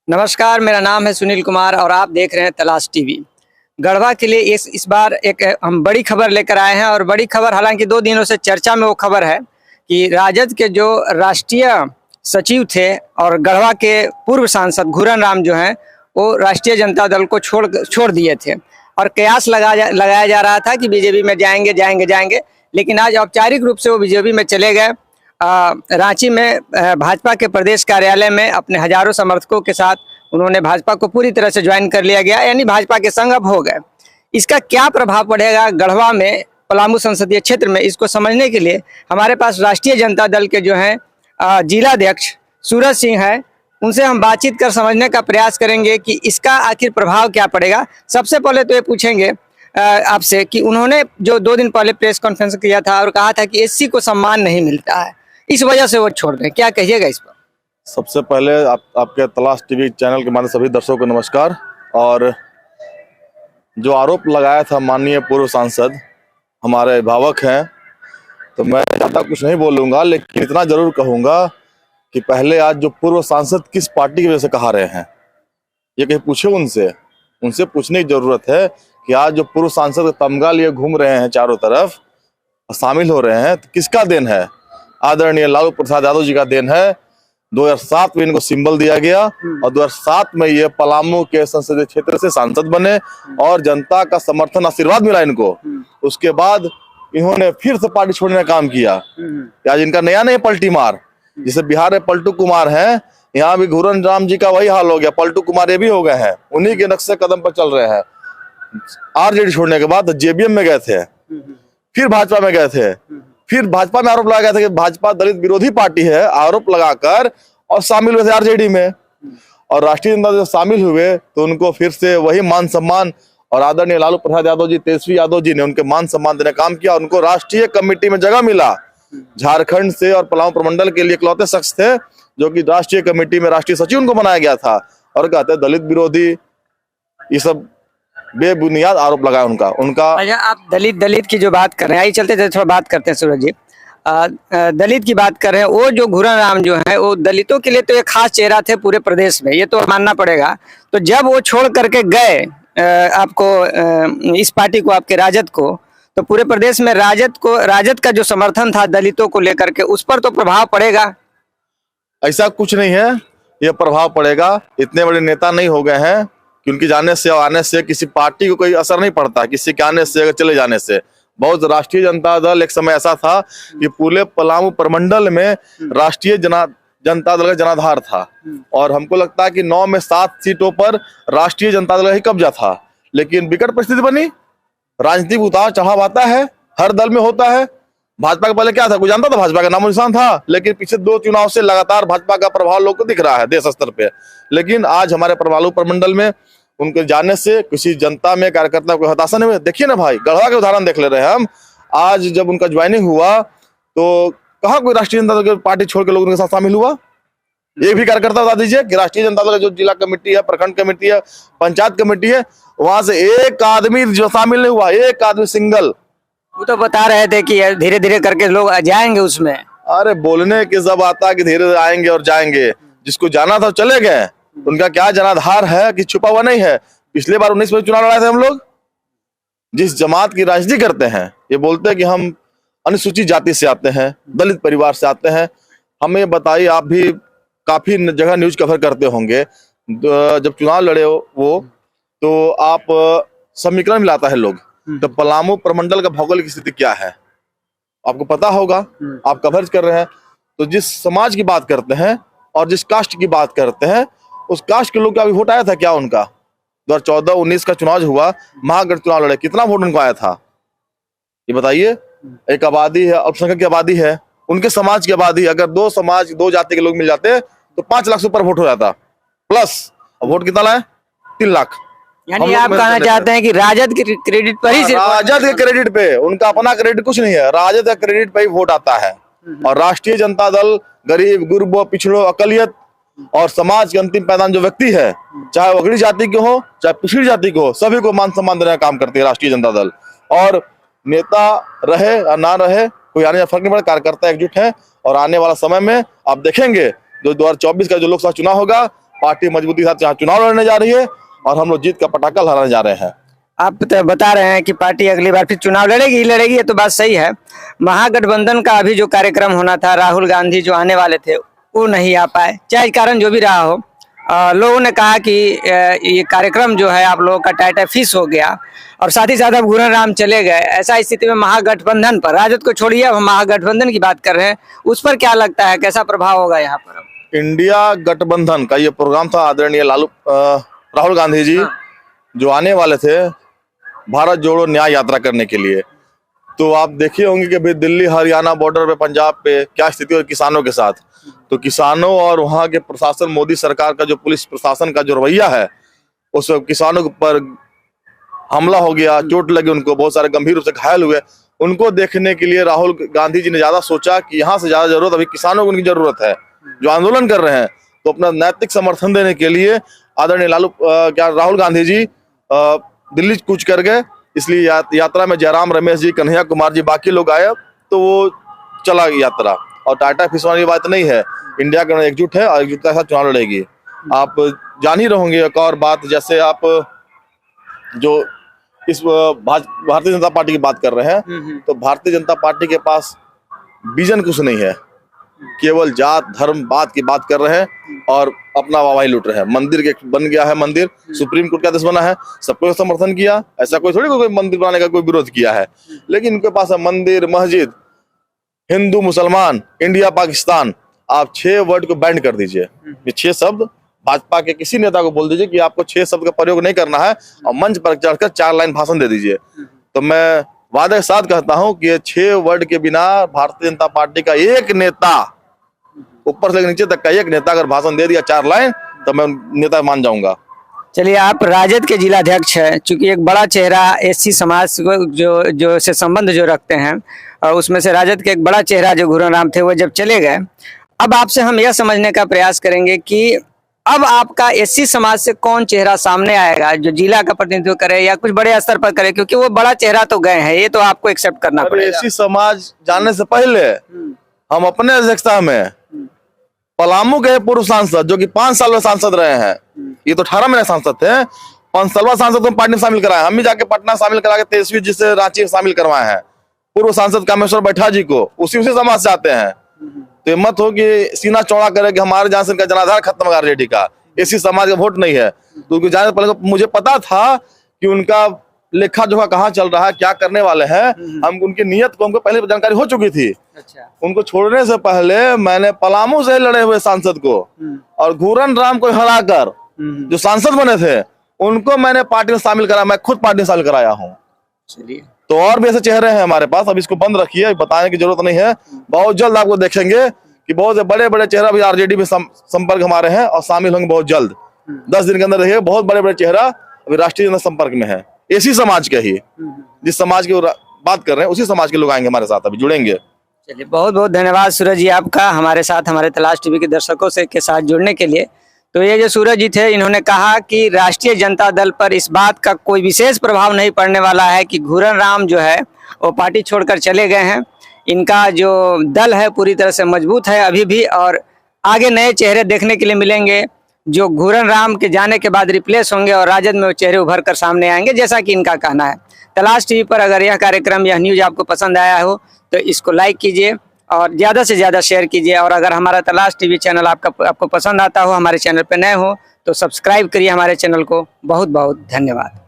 नमस्कार, मेरा नाम है सुनील कुमार और आप देख रहे हैं तलाश टीवी। गढ़वा के लिए इस बार एक हम बड़ी खबर लेकर आए हैं और बड़ी खबर हालांकि 2 दिनों से चर्चा में वो खबर है कि राजद के जो राष्ट्रीय सचिव थे और गढ़वा के पूर्व सांसद घूरन राम जो हैं वो राष्ट्रीय जनता दल को छोड़ दिए थे और कयास लगाया जा रहा था कि बीजेपी में जाएंगे, लेकिन आज औपचारिक रूप से वो बीजेपी में चले गए। रांची में भाजपा के प्रदेश कार्यालय में अपने हजारों समर्थकों के साथ उन्होंने भाजपा को पूरी तरह से ज्वाइन कर लिया गया, यानी भाजपा के संग अब हो गए। इसका क्या प्रभाव पड़ेगा गढ़वा में, पलामू संसदीय क्षेत्र में, इसको समझने के लिए हमारे पास राष्ट्रीय जनता दल के जो हैं जिलाध्यक्ष सूरज सिंह है, उनसे हम बातचीत कर समझने का प्रयास करेंगे कि इसका आखिर प्रभाव क्या पड़ेगा। सबसे पहले तो ये पूछेंगे आपसे कि उन्होंने जो 2 दिन पहले प्रेस कॉन्फ्रेंस किया था और कहा था कि एससी को सम्मान नहीं मिलता है, इस वजह से वो छोड़ रहे हैं, क्या कहिएगा इस पर? सबसे पहले आपके तलाश टीवी चैनल के माध्यम से सभी दर्शकों को नमस्कार। और जो आरोप लगाया था माननीय पूर्व सांसद हमारे अभिभावक हैं, तो मैं ज़्यादा कुछ नहीं बोलूँगा, लेकिन इतना जरूर कहूँगा कि पहले आज जो पूर्व सांसद किस पार्टी की वजह से कहा रहे हैं, ये कहीं पूछे उनसे पूछने की जरूरत है कि आज जो पूर्व सांसद तमगा लिए घूम रहे हैं चारों तरफ, शामिल हो रहे हैं, तो किसका देन है? आदरणीय लालू प्रसाद यादव जी का देन है। 2007 में इनको सिंबल दिया गया और 2007 में ये पलामू के संसदीय क्षेत्र से सांसद बने और जनता का समर्थन, आशीर्वाद मिला इनको। उसके बाद इन्होंने फिर से पार्टी छोड़ने का काम किया। आज इनका नया नहीं पलटी मार, जैसे बिहार में पलटू कुमार हैं, यहाँ भी घूरन राम जी का वही हाल हो गया, पलटू कुमार ये भी हो गए हैं, उन्हीं के नक्शे कदम पर चल रहे हैं। आरजेडी छोड़ने के बाद जेबीएम में गए थे, फिर भाजपा में गए थे, फिर भाजपा में आरोप लगाया गया था कि भाजपा दलित विरोधी पार्टी है, आरोप लगाकर और शामिल हुए थे आरजेडी में। और राष्ट्रीय जनता दल शामिल हुए तो उनको फिर से वही मान सम्मान, और आदरणीय लालू प्रसाद यादव जी, तेजस्वी यादव जी ने उनके मान सम्मान देने का काम किया। उनको राष्ट्रीय कमेटी में जगह मिला। झारखंड से और पलामू प्रमंडल के लिए इकलौते शख्स थे जो कि राष्ट्रीय कमेटी में राष्ट्रीय सचिव उनको बनाया गया था। और कहते हैं दलित विरोधी, ये सब बेबुनियाद आरोप लगाया उनका। अच्छा, आप दलित की जो बात कर रहे हैं, आइए चलते थोड़ा बात करते हैं सूरज जी। दलित की बात कर रहे हैं, वो जो घूरन राम जो है वो दलितों के लिए तो एक खास चेहरा थे पूरे प्रदेश में, ये तो मानना पड़ेगा। तो जब वो छोड़ करके गए आपको इस पार्टी को, आपके राजद को, तो पूरे प्रदेश में राजद का जो समर्थन था दलितों को लेकर के, उस पर तो प्रभाव पड़ेगा। ऐसा कुछ नहीं है, ये प्रभाव पड़ेगा। इतने बड़े नेता नहीं हो गए हैं कि उनके जाने से और आने से किसी पार्टी को कोई असर नहीं पड़ता, किसी के आने से, चले जाने से। बहुत राष्ट्रीय जनता दल एक समय ऐसा था कि पूरे पलामू प्रमंडल में राष्ट्रीय जनता दल का जनाधार था, और हमको लगता है कि 9 में 7 सीटों पर राष्ट्रीय जनता दल का ही कब्जा था। लेकिन विकट परिस्थिति बनी, राजनीतिक उतार चढ़ाव आता है, हर दल में होता है। भाजपा के पहले क्या था, कोई जानता था? भाजपा का नामो निशान था, लेकिन पिछले 2 चुनाव से लगातार भाजपा का प्रभाव लोग को दिख रहा है देश स्तर पे। लेकिन आज हमारे पलामू प्रमंडल में उनके जाने से किसी जनता में, कार्यकर्ता को हताशा नहीं हुई। देखिए ना भाई, गढ़वा के उदाहरण देख ले रहे हैं हम। आज जब उनका ज्वाइनिंग हुआ तो कहाँ कोई राष्ट्रीय जनता दल पार्टी छोड़ के लोग उनके साथ शामिल हुआ? एक भी कार्यकर्ता बता दीजिए कि राष्ट्रीय जनता दल जो जिला कमेटी है, प्रखंड कमेटी है, पंचायत कमेटी है, वहां से एक आदमी जो शामिल नहीं हुआ, एक आदमी सिंगल। वो तो बता रहे थे कि धीरे धीरे करके लोग जाएंगे उसमें। अरे बोलने के जब आता कि धीरे धीरे आएंगे और जाएंगे, जिसको जाना था चले गए। उनका क्या जनाधार है कि छुपा हुआ नहीं है? पिछले बार 19 में चुनाव लड़ाए थे हम लोग। जिस जमात की राजनीति करते हैं, ये बोलते हैं कि हम अनुसूचित जाति से आते हैं, दलित परिवार से आते हैं। हमें बताइए, आप भी काफी जगह न्यूज कवर करते होंगे, जब चुनाव लड़े वो तो आप समीकरण मिलाता है लोग, तो पलामू प्रमंडल का भौगोलिक स्थिति क्या है आपको पता होगा, आप कवरेज कर रहे हैं। तो जिस समाज की बात करते हैं और जिस कास्ट की बात करते हैं, उस कास्ट के लोग का भी वोट आया था क्या? उनका 2014-19 का चुनाव हुआ, महागठ चुनाव लड़े, कितना वोट उनको आया था ये बताइए। एक आबादी है, अल्पसंख्यक की आबादी है, उनके समाज की आबादी, अगर 2 समाज 2 जाति के लोग मिल जाते तो 5 लाख से ऊपर वोट हो जाता, प्लस वोट कितना लाए? 3 लाख। यानी आप कहना चाहते हैं कि राजद के क्रेडिट पर ही, राजद के क्रेडिट पे, उनका अपना क्रेडिट कुछ नहीं है, राजद के क्रेडिट पे ही वोट आता है। और राष्ट्रीय जनता दल गरीब, गुरबों, पिछड़ों, अकलियत और समाज के अंतिम पैदान जो व्यक्ति है, चाहे वो अगड़ी जाति के हो, चाहे पिछड़ी जाति के हो, सभी को मान सम्मान देने का काम करती है राष्ट्रीय जनता दल। और नेता रहे या ना रहे, कोई आने फर्क नहीं पड़ता, कार्यकर्ता एकजुट है। और आने वाला समय में आप देखेंगे जो 2024 का जो लोकसभा चुनाव होगा, पार्टी मजबूती के साथ यहाँ चुनाव लड़ने जा रही है और हम लोग जीत का पटाखा लहराने जा रहे हैं। आप तो बता रहे हैं कि पार्टी अगली बार फिर चुनाव लड़ेगी ही लड़ेगी, ये तो बात सही है। महागठबंधन का अभी जो कार्यक्रम होना था, राहुल गांधी जो आने वाले थे वो नहीं आ पाए, चाहे कारण जो भी रहा हो। लोगों ने कहा कि ये कार्यक्रम जो है आप लोगों का टाइटा फिश हो गया, और साथ ही साथ अब घूरन राम चले गए। ऐसा स्थिति में महागठबंधन पर, राजद को छोड़िए, अब हम महागठबंधन की बात कर रहे हैं, उस पर क्या लगता है, कैसा प्रभाव होगा यहाँ पर? इंडिया गठबंधन का ये प्रोग्राम था, आदरणीय राहुल गांधी जी जो आने वाले थे भारत जोड़ो न्याय यात्रा करने के लिए। तो आप देखे होंगे कि भाई दिल्ली हरियाणा बॉर्डर पे, पंजाब पे क्या स्थिति है किसानों के साथ। तो किसानों और वहाँ के प्रशासन, मोदी सरकार का जो पुलिस प्रशासन का जो रवैया है, उस किसानों पर हमला हो गया, चोट लगी उनको, बहुत सारे गंभीर रूप से घायल हुए। उनको देखने के लिए राहुल गांधी जी ने ज्यादा सोचा कि यहाँ से ज्यादा जरूरत अभी किसानों को उनकी जरूरत है जो आंदोलन कर रहे हैं। तो अपना नैतिक समर्थन देने के लिए आदरणीय राहुल गांधी जी दिल्ली कूच कर गए। इसलिए यात्रा में जयराम रमेश जी, कन्हैया कुमार जी, बाकी लोग आए, तो वो चला यात्रा। और टाटा फिसवाने की बात नहीं है, इंडिया का एकजुट है और एकजुटता के साथ चुनाव लड़ेगी। आप जान ही रहोगे एक और बात, जैसे आप जो इस भारतीय जनता पार्टी की बात कर रहे हैं, तो भारतीय जनता पार्टी के पास विजन कुछ नहीं है, केवल जात धर्म बात की बात कर रहे हैं और अपना वाहवाही लूट रहे हैं। मंदिर के बन गया है मंदिर, सुप्रीम कोर्ट का आदेश बना है, सबको समर्थन किया, ऐसा कोई थोड़ी कोई मंदिर बनाने का कोई विरोध किया है। लेकिन इनके पास है मंदिर, मस्जिद, हिंदू, मुसलमान, इंडिया, पाकिस्तान। आप 6 वर्ड को बैन कर दीजिए, ये 6 शब्द भाजपा के किसी नेता को बोल दीजिए कि आपको 6 शब्द का प्रयोग नहीं करना है, और मंच पर चढ़कर 4 लाइन भाषण दे दीजिए। तो मैं वादे के साथ कहता हूं कि ये 6 वर्ड के बिना भारतीय जनता पार्टी का एक नेता, ऊपर से नीचे तक का एक नेता अगर भाषण दे दिया 4 लाइन, तो मैं नेता मान जाऊंगा। चलिए, आप राजद के जिलाध्यक्ष हैं, चूंकि एक बड़ा चेहरा एससी समाज को जो से संबंध जो रखते हैं, और उसमें से राजद के एक बड़ा चेहरा जो घूरन राम थे वो जब चले गए, अब आपसे हम यह समझने का प्रयास करेंगे कि अब आपका एससी समाज से कौन चेहरा सामने आएगा जो जिला का प्रतिनिधित्व करे या कुछ बड़े स्तर पर करे, क्योंकि वो बड़ा चेहरा तो गए हैं, ये तो आपको एक्सेप्ट करना पड़ेगा। एससी समाज जानने से पहले हम अपने अध्यक्षता में पलामू के पूर्व सांसद, जो कि 5 साल में सांसद रहे हैं, ये तो 18 महीने सांसद थे, 5 साल सांसद को पार्टी में शामिल कराए। हम ही जाके पटना शामिल करा के तेजस्वी जी से रांची में शामिल करवाए हैं। पूर्व सांसद कामेश्वर बैठा जी को उसी समाज से आते हैं। तो हिम्मत हो कि सीना चौड़ा करे कि हमारे जहां से इनका जनाधार खत्म होगा आरजेडी का, इसी समाज का वोट नहीं है। तो उनको जाने पहले मुझे पता था कि उनका लेखा जोखा कहाँ चल रहा है, क्या करने वाले हैं। हम उनकी नियत को हमको पहले जानकारी हो चुकी थी। अच्छा। उनको छोड़ने से पहले मैंने पलामू से लड़े हुए सांसद को और घूरन राम को हराकर जो सांसद बने थे उनको मैंने पार्टी में शामिल करा, मैं खुद पार्टी में शामिल कराया हूँ। चलिए, तो और भी ऐसे चेहरे हैं हमारे पास, अब इसको बंद रखिए, बताने की जरूरत नहीं है। बहुत जल्द आपको देखेंगे कि बहुत से बड़े बड़े चेहरा भी आरजेडी में संपर्क हमारे हैं और शामिल होंगे बहुत जल्द। 10 दिन के अंदर देखिए, बहुत बड़े बड़े चेहरा अभी राष्ट्रीय संपर्क में है। इसी समाज के ही, जिस समाज की बात कर रहे हैं उसी समाज के लोग आएंगे हमारे साथ, अभी जुड़ेंगे। चलिए, बहुत बहुत धन्यवाद सूरज जी आपका हमारे साथ, हमारे तलाश टीवी के दर्शकों से के साथ जुड़ने के लिए। तो ये जो सूरज जी थे, इन्होंने कहा कि राष्ट्रीय जनता दल पर इस बात का कोई विशेष प्रभाव नहीं पड़ने वाला है कि घूरन राम जो है वो पार्टी छोड़कर चले गए हैं। इनका जो दल है पूरी तरह से मजबूत है अभी भी, और आगे नए चेहरे देखने के लिए मिलेंगे जो घूरन राम के जाने के बाद रिप्लेस होंगे और राजद में वो चेहरे उभर कर सामने आएंगे, जैसा कि इनका कहना है। तलाश टीवी पर अगर यह कार्यक्रम, यह न्यूज आपको पसंद आया हो तो इसको लाइक कीजिए और ज़्यादा से ज़्यादा शेयर कीजिए। और अगर हमारा तलाश टीवी चैनल आपको पसंद आता हो, हमारे चैनल पर नए हो, तो सब्सक्राइब करिए हमारे चैनल को। बहुत बहुत धन्यवाद।